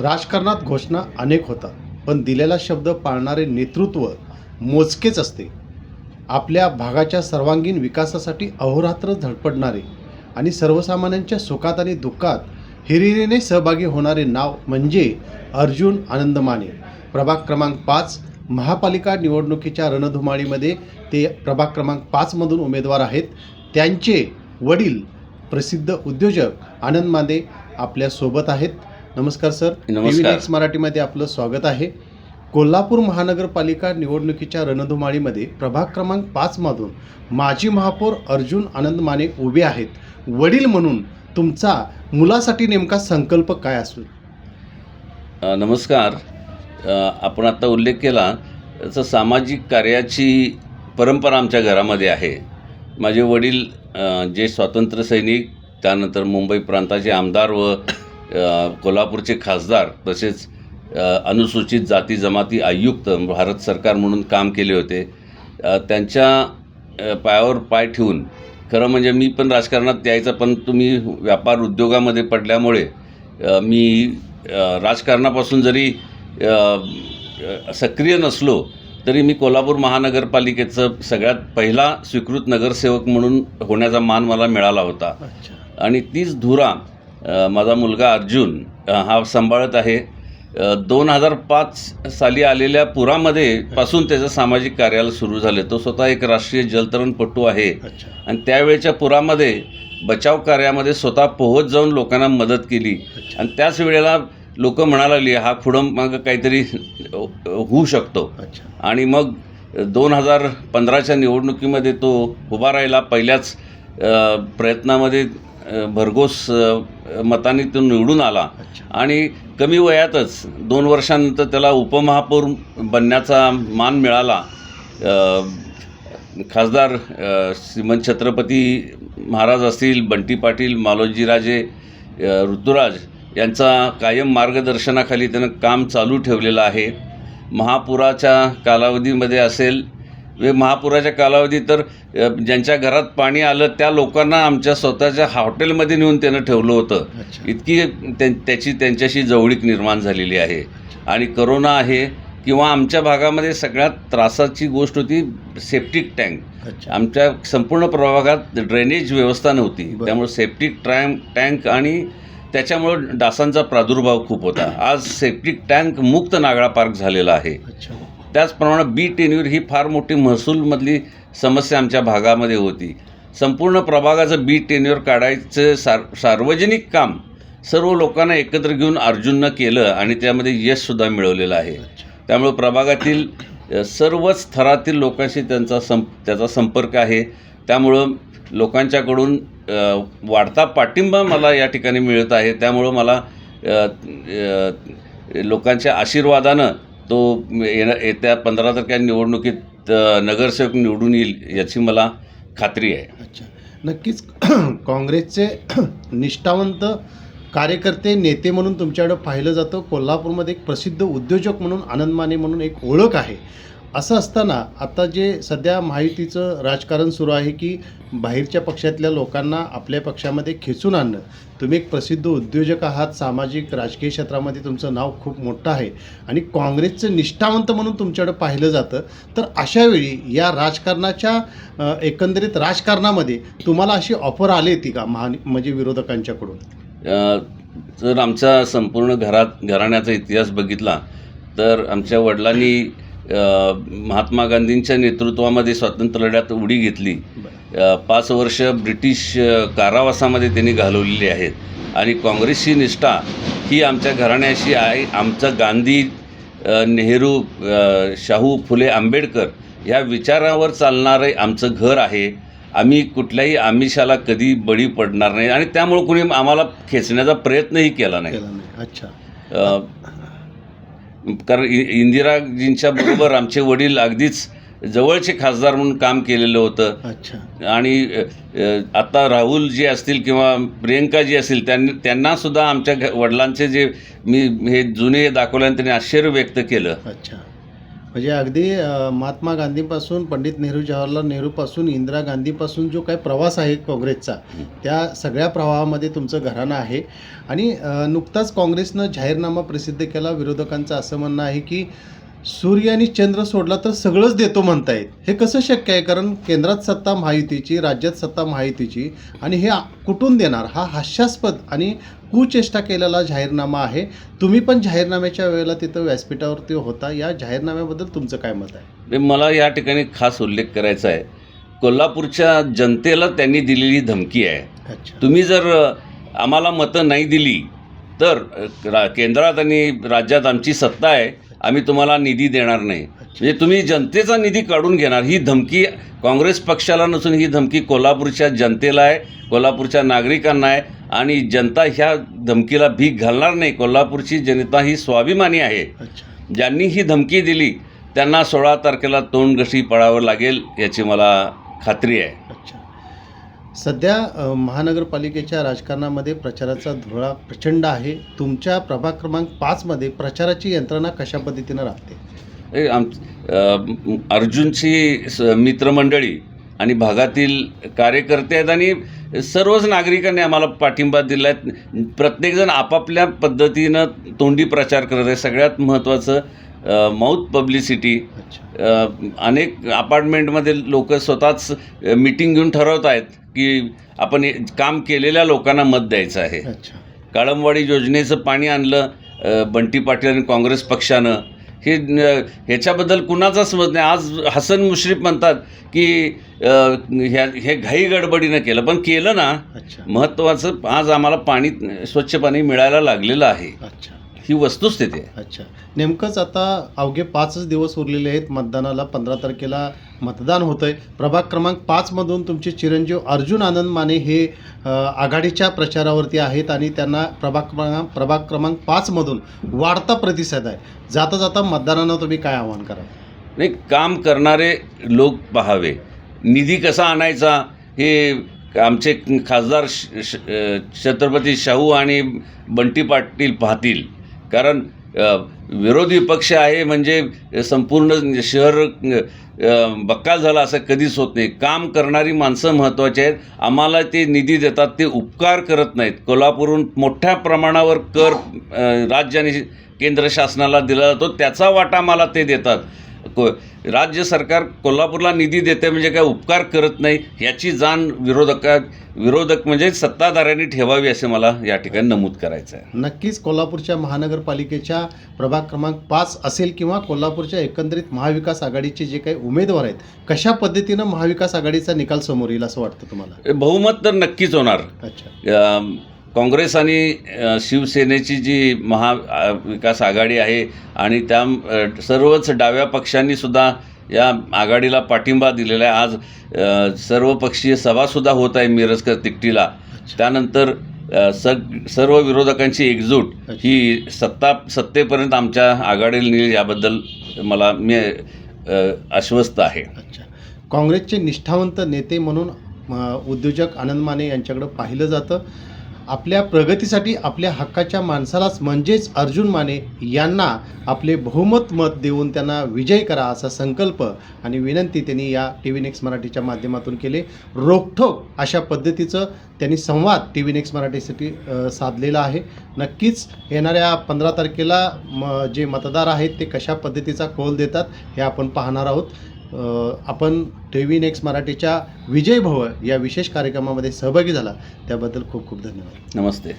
राजकारणात घोषणा अनेक होतात, पण दिलेला शब्द पाळणारे नेतृत्व मोजकेच असते. आपल्या भागाच्या सर्वांगीण विकासासाठी अहोरात्र धडपडणारे आणि सर्वसामान्यांच्या सुखात आणि दुःखात हिरिरीने सहभागी होणारे नाव म्हणजे अर्जुन आनंद माने. प्रभाग क्रमांक 5 महापालिका निवडणुकीच्या रणधुमाळीमध्ये ते प्रभाग क्रमांक 5मधून उमेदवार आहेत. त्यांचे वडील प्रसिद्ध उद्योजक आनंद माने आपल्यासोबत आहेत. नमस्कार सर. नमस्कार. TVNext मराठीमध्ये आपलं स्वागत आहे. कोल्हापूर महानगरपालिका निवडणुकीच्या रणधुमाळीमध्ये प्रभाग क्रमांक 5मधून माजी महापौर अर्जुन आनंद माने उभे आहेत. वडील म्हणून तुमचा मुलासाठी नेमका संकल्प काय असेल? नमस्कार. आपण आता उल्लेख केला तसं सामाजिक कार्याची परंपरा आमच्या घरामध्ये आहे. माझे वडील जे स्वातंत्र्य सैनिक, त्यानंतर मुंबई प्रांताचे आमदार व कोल्हापूरचे खासदार, तसेच अनुसूचित जाती जमाती आयुक्त भारत सरकार म्हणून काम केले होते. त्यांच्या पायावर पाय ठेवून खरं म्हणजे मी पण राजकारणात यायचं, पण तुम्ही व्यापार उद्योगामध्ये पडल्यामुळे मी राजकारणापासून जरी सक्रिय नसलो तरी मी कोल्हापूर महानगरपालिकेचं सगळ्यात पहिला स्वीकृत नगरसेवक म्हणून होण्याचा मान मला मिळाला होता. आणि तीच धुरा माझा मुलगा अर्जुन हा सांभाळत आहे. 2005 साली आलेल्या पुरामध्ये पासून त्याचं सामाजिक कार्याला सुरू झाले. तो स्वतः एक राष्ट्रीय जलतरणपटू आहे आणि त्यावेळेच्या पुरामध्ये बचाव कार्यामध्ये स्वतः पोहोच जाऊन लोकांना मदत केली. आणि त्याच वेळेला लोक म्हणायला लागली हा पुढं मग काहीतरी होऊ शकतो. आणि मग 2015च्या निवडणुकीमध्ये तो उभा राहिला. पहिल्याच प्रयत्नामध्ये भरघोस मतांनी तो निवडून आला आणि कमी वयातच 2 वर्षांनंतर त्याला उपमहापौर बनण्याचा मान मिळाला. खासदार श्रीमंत छत्रपती महाराज असतील, बंटी पाटील, मालोजीराजे, ऋतुराज यांचा कायम मार्गदर्शनाखाली त्यानं काम चालू ठेवलेलं आहे. महापुराच्या कालावधीमध्ये असेल, महापुराच्या कालावधीत तर ज्यांच्या घरात पाणी आलं त्या लोकांना आमच्या स्वतःच्या हॉटेलमध्ये नेऊन त्यानं ठेवलं होतं. इतकी त्यांच्याशी जवळीक निर्माण झालेली आहे. आणि करोना आहे किंवा आमच्या भागामध्ये सगळ्यात त्रासाची गोष्ट होती सेप्टिक टँक. आमच्या संपूर्ण प्रभागात ड्रेनेज व्यवस्था नव्हती, त्यामुळे सेप्टिक टँक आणि त्याच्यामुळं डासांचा प्रादुर्भाव खूप होता. आज सेप्टिक टँक मुक्त नागळा पार्क झालेला आहे. त्याचप्रमाणे बी टेन्यूर ही फार मोठी महसूलमधली समस्या आमच्या भागामध्ये होती. संपूर्ण प्रभागाचं बी टेन्यूर काढायचं सार्वजनिक काम सर्व लोकांना एकत्र घेऊन अर्जुननं केलं आणि त्यामध्ये यशसुद्धा मिळवलेलं आहे. त्यामुळे प्रभागातील सर्वच स्तरातील लोकांशी त्याचा संपर्क आहे. त्यामुळं लोकांच्याकडून वाढता पाठिंबा मला या ठिकाणी मिळत आहे. त्यामुळं मला लोकांच्या आशीर्वादानं तो येत्या 15 तारखेच्या निवडणुकीत नगरसेवक निवडून येईल याची मला खात्री आहे. नक्कीच काँग्रेसचे निष्ठावंत कार्यकर्ते, नेते म्हणून तुमच्याकडं पाहिलं जातं. कोल्हापूरमध्ये एक प्रसिद्ध उद्योजक म्हणून आनंद माने म्हणून एक ओळख आहे. असं असताना आता जे सध्या महायुतीचं राजकारण सुरू आहे की बाहेरच्या पक्षातल्या लोकांना आपल्या पक्षामध्ये खेचून आणणं. तुम्ही एक प्रसिद्ध उद्योजक आहात, सामाजिक राजकीय क्षेत्रामध्ये तुमचं नाव खूप मोठं आहे आणि काँग्रेसचं निष्ठावंत म्हणून तुमच्याकडं पाहिलं जातं. तर अशावेळी या राजकारणाच्या एकंदरीत राजकारणामध्ये तुम्हाला अशी ऑफर आली होती का म्हणजे विरोधकांच्याकडून? जर आमचा संपूर्ण घराण्याचा इतिहास बघितला तर आमच्या वडिलांनी महात्मा गांधींच्या नेतृत्वामध्ये स्वातंत्र्य लढ्यात उडी घेतली. 5 वर्ष ब्रिटिश कारावासामध्ये त्यांनी घालवलेली आहेत. आणि काँग्रेसची निष्ठा ही आमच्या घराण्याशी आहे. आमचं गांधी, नेहरू, शाहू फुले, आंबेडकर ह्या विचारावर चालणारे आमचं घर आहे. आम्ही कुठल्याही आमिषाला कधी बळी पडणार नाही आणि त्यामुळे कुणी आम्हाला खेचण्याचा प्रयत्नही केला नाही. कारण इंदिराजींच्या बरोबर आमचे वडील अगदीच जवळचे खासदार म्हणून काम केलेलं होतं. आणि आता राहुल जी असतील किंवा प्रियंका जी असतील त्यांनासुद्धा आमच्या वडिलांचे जे मी हे जुने दाखवल्याने त्यांनी आश्चर्य व्यक्त केलं. म्हणजे अगदी महात्मा गांधीपासून पंडित नेहरू, जवाहरलाल नेहरूपासून इंदिरा गांधीपासून जो काही प्रवास आहे काँग्रेसचा, त्या सगळ्या प्रवाहामध्ये तुमचं घराणं आहे. आणि नुकताच काँग्रेसनं जाहीरनामा प्रसिद्ध केला. विरोधकांचं असं म्हणणं आहे की सूर्य आणि चंद्र सोडला तर सगळंच देतो म्हणतायत. हे कसं शक्य आहे? कारण केंद्रात सत्ता महायुतीची, राज्यात सत्ता महायुतीची, आणि हे कुठून देणार? हा हास्यास्पद आणि कुचेष्टा केलेला जाहीरनामा आहे. तुम्ही पण जाहीरनाम्याच्या वेळेला तिथं व्यासपीठावरती होता. या जाहीरनाम्याबद्दल तुमचं काय मत आहे? मला या ठिकाणी खास उल्लेख करायचा आहे. कोल्हापूरच्या जनतेला त्यांनी दिलेली धमकी आहे. अच्छा. तुम्ही जर आम्हाला मतं नाही दिली तर केंद्रात आणि राज्यात आमची सत्ता आहे, आम्ही तुम्हाला निधी देणार नाही. म्हणजे तुम्ही जनतेचा निधी काढून घेणार, ही धमकी काँग्रेस पक्षाला नसून ही धमकी कोल्हापूरच्या जनतेला आहे, कोल्हापूरच्या नागरिकांना आहे. आणि जनता ह्या धमकीला भीक घालणार नाही. कोल्हापूरची जनता ही स्वाभिमानी आहे. अच्छा. ज्यांनी ही धमकी दिली त्यांना 16 तारखेला तोंडघशी पडावं लागेल याची मला खात्री आहे. अच्छा. सध्या महानगरपालिकेच्या राजकारणामध्ये प्रचाराचा धुळा प्रचंड आहे. तुमच्या प्रभाग क्रमांक 5मध्ये प्रचाराची यंत्रणा कशा पद्धतीनं राहते? अर्जुनची मित्रमंडळी आणि भागातील कार्यकर्ते आहेत आणि सर्वच नागरिकांनी आम्हाला पाठिंबा दिला आहे. प्रत्येकजण आपापल्या पद्धतीनं तोंडी प्रचार करत आहे. सगळ्यात महत्त्वाचं माउथ पब्लिसिटी. अच्छा. अनेक अपार्टमेंटमध्ये लोक स्वतःच मीटिंग घेऊन ठरवत आहेत की आपण काम केलेल्या लोकांना मत द्यायचं आहे. अच्छा. काळंबवाडी योजनेचं पाणी आणलं बंटी पाटील आणि काँग्रेस पक्षानं. ह्याच्याबद्दल कुणाचाच मत नाही. आज हसन मुश्रीफ म्हणतात की हे घाई गडबडीनं केलं, पण केलं ना. अच्छा. महत्त्वाचं आज आम्हाला पाणी, स्वच्छ पाणी मिळायला लागलेलं आहे. अच्छा. ही वस्तुस्थिती आहे. अच्छा. नेमकंच आता अवघे 5च दिवस उरलेले आहेत मतदानाला. 15 तारखेला मतदान होतं आहे. प्रभाग क्रमांक 5मधून तुमचे चिरंजीव अर्जुन आनंद माने हे आघाडीच्या प्रचारावरती आहेत आणि त्यांना प्रभाग क्रमांक 5मधून वाढता प्रतिसाद आहे. जाता जाता मतदारांना तुम्ही काय आवाहन कराल? नाही, काम करणारे लोक पाहावे. निधी कसा आणायचा हे आमचे खासदार छत्रपती शाहू आणि बंटी पाटील पाहतील. कारण विरोधी पक्ष आहे म्हणजे संपूर्ण शहर बक्काल झालं असं कधीच होत नाही. काम करणारी माणसं महत्त्वाची आहेत. आम्हाला ते निधी देतात, ते उपकार करत नाहीत. कोल्हापूरहून मोठ्या प्रमाणावर कर राज्य आणि केंद्र शासनाला दिला जातो, त्याचा वाटा मला ते देतात. राज्य सरकार कोल्हापूरला निधी देते म्हणजे काय उपकार करत नाही, याची जाण विरोधक म्हणजे सत्ताधाऱ्यांनी ठेवावी असे मला या ठिकाणी नमूद करायचं आहे. नक्कीच कोल्हापूरच्या महानगरपालिकेच्या प्रभाग क्रमांक 5 असेल किंवा कोल्हापूरच्या एकंदरीत महाविकास आघाडीचे जे काही उमेदवार आहेत, कशा पद्धतीनं महाविकास आघाडीचा निकाल समोर येईल असं वाटतं तुम्हाला? बहुमत तर नक्कीच होणार. अच्छा. काँग्रेस आणि शिवसेनेची जी महाविकास आघाडी आहे आणि त्या सर्वच डाव्या पक्षांनीसुद्धा या आघाडीला पाठिंबा दिलेला आहे. आज सर्वपक्षीय सभासुद्धा होत आहे मिरजकर तिकटीला. त्यानंतर सर्व विरोधकांची एकजूट ही सत्तेपर्यंत आमच्या आघाडीला नेईल याबद्दल मी आश्वस्त आहे. अच्छा. काँग्रेसचे निष्ठावंत नेते म्हणून उद्योजक आनंद माने यांच्याकडं पाहिलं जातं. आपल्या प्रगतीसाठी आपल्या हक्काच्या माणसालाच म्हणजेच अर्जुन माने यांना आपले बहुमत मत देऊन त्यांना विजयी करा असा संकल्प आणि विनंती त्यांनी या TV नेक्स्ट मराठीच्या माध्यमातून केले. रोखठोक अशा पद्धतीचं त्यांनी संवाद TV नेक्स्ट मराठीसाठी साधलेला आहे. नक्कीच येणाऱ्या 15 तारखेला जे मतदार आहेत ते कशा पद्धतीचा कौल देतात हे आपण पाहणार आहोत. आपण TV नेक्स्ट मराठीच्या विजय भव या विशेष कार्यक्रमामध्ये सहभागी झाला त्याबद्दल खूप खूप धन्यवाद. नमस्ते.